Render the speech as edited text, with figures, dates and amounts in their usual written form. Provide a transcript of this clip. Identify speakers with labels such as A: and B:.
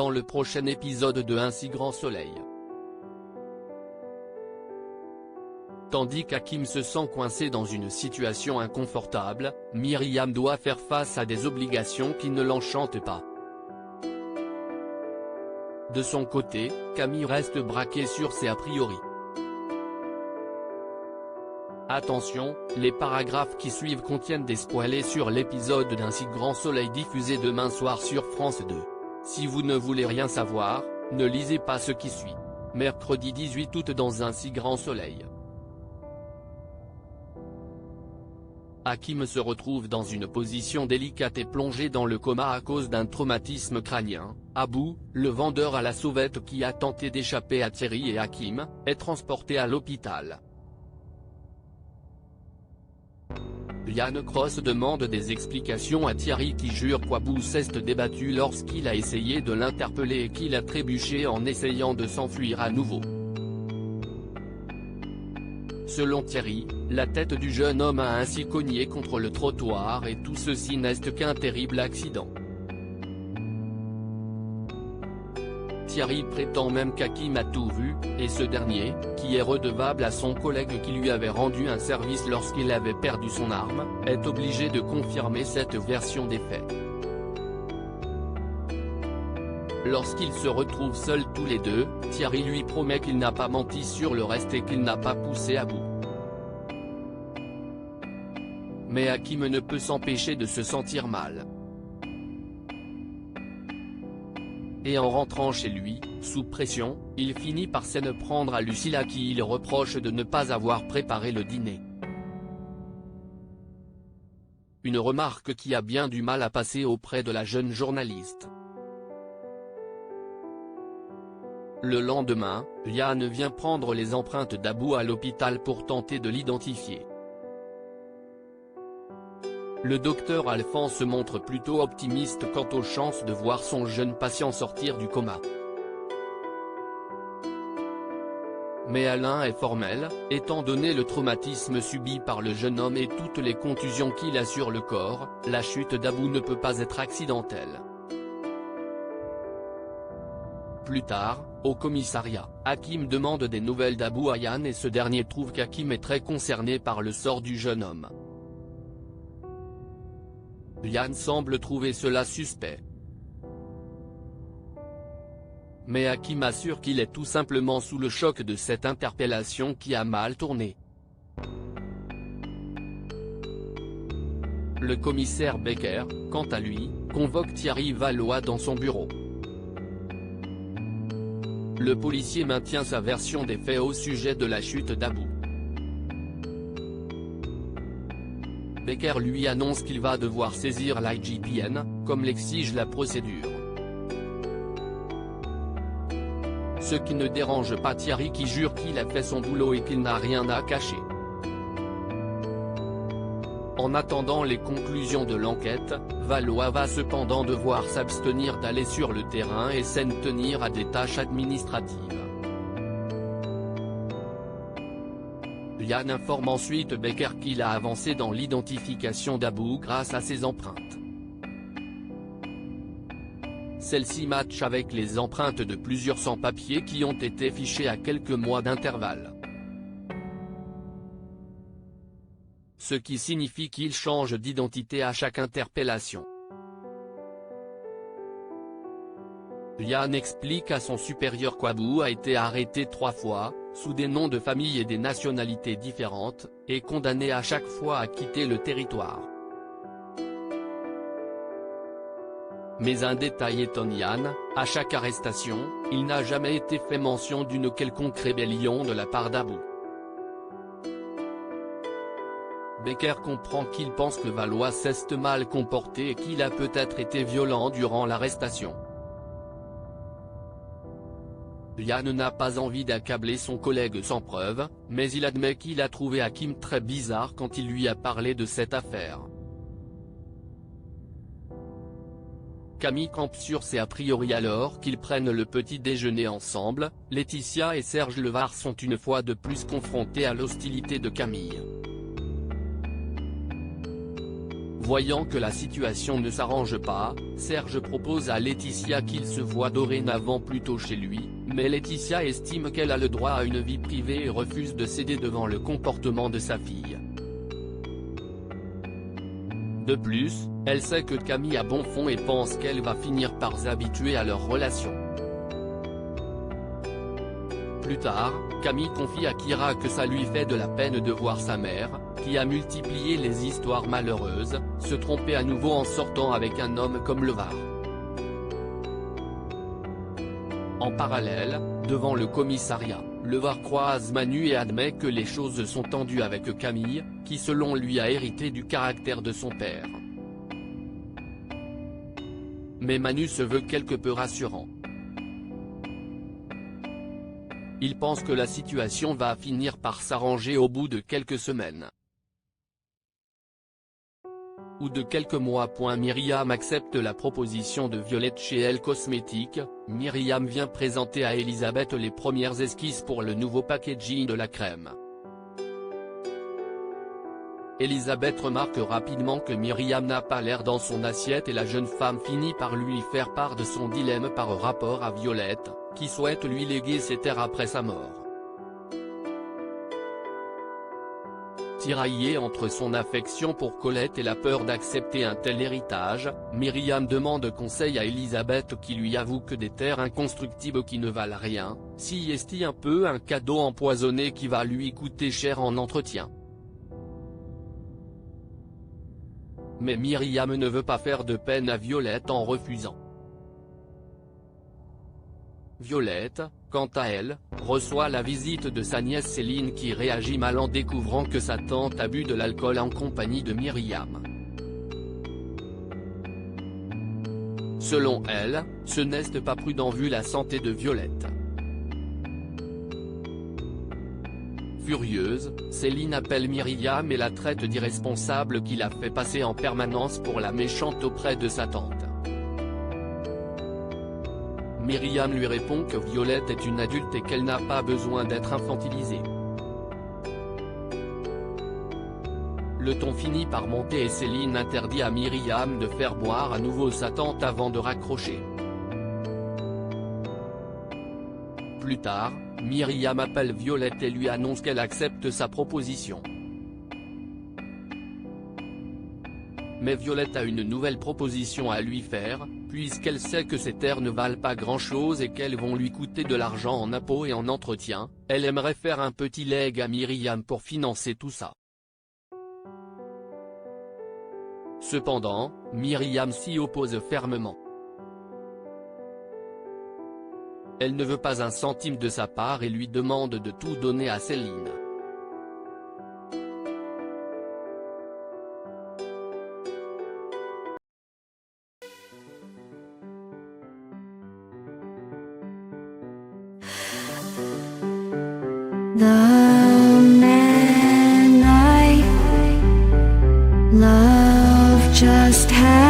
A: dans le prochain épisode de Un si grand soleil. Tandis qu'Hakim se sent coincé dans une situation inconfortable, Myriam doit faire face à des obligations qui ne l'enchantent pas. De son côté, Camille reste braquée sur ses a priori. Attention, les paragraphes qui suivent contiennent des spoilers sur l'épisode d'Un si grand soleil diffusé demain soir sur France 2. Si vous ne voulez rien savoir, ne lisez pas ce qui suit. Mercredi 18 août dans Un si grand soleil. Hakim se retrouve dans une position délicate et plongé dans le coma à cause d'un traumatisme crânien. Abou, le vendeur à la sauvette qui a tenté d'échapper à Thierry et Hakim, est transporté à l'hôpital. Liane Cross demande des explications à Thierry qui jure qu'Abou s'est débattu lorsqu'il a essayé de l'interpeller et qu'il a trébuché en essayant de s'enfuir à nouveau. Selon Thierry, la tête du jeune homme a ainsi cogné contre le trottoir et tout ceci n'est qu'un terrible accident. Thierry prétend même qu'Hakim a tout vu, et ce dernier, qui est redevable à son collègue qui lui avait rendu un service lorsqu'il avait perdu son arme, est obligé de confirmer cette version des faits. Lorsqu'ils se retrouvent seuls tous les deux, Thierry lui promet qu'il n'a pas menti sur le reste et qu'il n'a pas poussé à bout. Mais Hakim ne peut s'empêcher de se sentir mal. Et en rentrant chez lui, sous pression, il finit par s'en prendre à Lucille à qui il reproche de ne pas avoir préparé le dîner. Une remarque qui a bien du mal à passer auprès de la jeune journaliste. Le lendemain, Liane vient prendre les empreintes d'Abou à l'hôpital pour tenter de l'identifier. Le docteur Alphonse se montre plutôt optimiste quant aux chances de voir son jeune patient sortir du coma. Mais Alain est formel, étant donné le traumatisme subi par le jeune homme et toutes les contusions qu'il a sur le corps, la chute d'Abou ne peut pas être accidentelle. Plus tard, au commissariat, Hakim demande des nouvelles d'Abou à Liane et ce dernier trouve qu'Hakim est très concerné par le sort du jeune homme. Liane semble trouver cela suspect. Mais Hakim assure qu'il est tout simplement sous le choc de cette interpellation qui a mal tourné. Le commissaire Becker, quant à lui, convoque Thierry Valois dans son bureau. Le policier maintient sa version des faits au sujet de la chute d'Abou. Becker lui annonce qu'il va devoir saisir l'IGPN, comme l'exige la procédure. Ce qui ne dérange pas Thierry qui jure qu'il a fait son boulot et qu'il n'a rien à cacher. En attendant les conclusions de l'enquête, Valois va cependant devoir s'abstenir d'aller sur le terrain et s'en tenir à des tâches administratives. Liane informe ensuite Becker qu'il a avancé dans l'identification d'Abou grâce à ses empreintes. Celles-ci matchent avec les empreintes de plusieurs sans-papiers qui ont été fichés à quelques mois d'intervalle. Ce qui signifie qu'il change d'identité à chaque interpellation. Liane explique à son supérieur qu'Abou a été arrêté 3 fois, sous des noms de famille et des nationalités différentes, et condamné à chaque fois à quitter le territoire. Mais un détail étonne Liane, à chaque arrestation, il n'a jamais été fait mention d'une quelconque rébellion de la part d'Abou. Becker comprend qu'il pense que Valois s'est mal comporté et qu'il a peut-être été violent durant l'arrestation. Liane n'a pas envie d'accabler son collègue sans preuve, mais il admet qu'il a trouvé Hakim très bizarre quand il lui a parlé de cette affaire. Camille campe sur ses a priori alors qu'ils prennent le petit déjeuner ensemble. Laetitia et Serge Levard sont une fois de plus confrontés à l'hostilité de Camille. Voyant que la situation ne s'arrange pas, Serge propose à Laetitia qu'il se voit dorénavant plutôt chez lui, mais Laetitia estime qu'elle a le droit à une vie privée et refuse de céder devant le comportement de sa fille. De plus, elle sait que Camille a bon fond et pense qu'elle va finir par s'habituer à leur relation. Plus tard, Camille confie à Kira que ça lui fait de la peine de voir sa mère, qui a multiplié les histoires malheureuses, se tromper à nouveau en sortant avec un homme comme Levar. En parallèle, devant le commissariat, Levar croise Manu et admet que les choses sont tendues avec Camille, qui selon lui a hérité du caractère de son père. Mais Manu se veut quelque peu rassurant. Il pense que la situation va finir par s'arranger au bout de quelques semaines. Ou de quelques mois. Myriam accepte la proposition de Violette chez Elle Cosmétiques. Myriam vient présenter à Elisabeth les premières esquisses pour le nouveau packaging de la crème. Elisabeth remarque rapidement que Myriam n'a pas l'air dans son assiette et la jeune femme finit par lui faire part de son dilemme par rapport à Violette, qui souhaite lui léguer ses terres après sa mort. Tiraillée entre son affection pour Colette et la peur d'accepter un tel héritage, Myriam demande conseil à Elisabeth qui lui avoue que des terres inconstructibles qui ne valent rien, s'y estiment un peu un cadeau empoisonné qui va lui coûter cher en entretien. Mais Myriam ne veut pas faire de peine à Violette en refusant. Violette, quant à elle, reçoit la visite de sa nièce Céline qui réagit mal en découvrant que sa tante a bu de l'alcool en compagnie de Myriam. Selon elle, ce n'est pas prudent vu la santé de Violette. Furieuse, Céline appelle Myriam et la traite d'irresponsable qui la fait passer en permanence pour la méchante auprès de sa tante. Myriam lui répond que Violette est une adulte et qu'elle n'a pas besoin d'être infantilisée. Le ton finit par monter et Céline interdit à Myriam de faire boire à nouveau sa tante avant de raccrocher. Plus tard, Myriam appelle Violette et lui annonce qu'elle accepte sa proposition. Mais Violette a une nouvelle proposition à lui faire, puisqu'elle sait que ses terres ne valent pas grand-chose et qu'elles vont lui coûter de l'argent en impôts et en entretien. Elle aimerait faire un petit leg à Myriam pour financer tout ça. Cependant, Myriam s'y oppose fermement. Elle ne veut pas un centime de sa part et lui demande de tout donner à Céline.
B: The man I love just had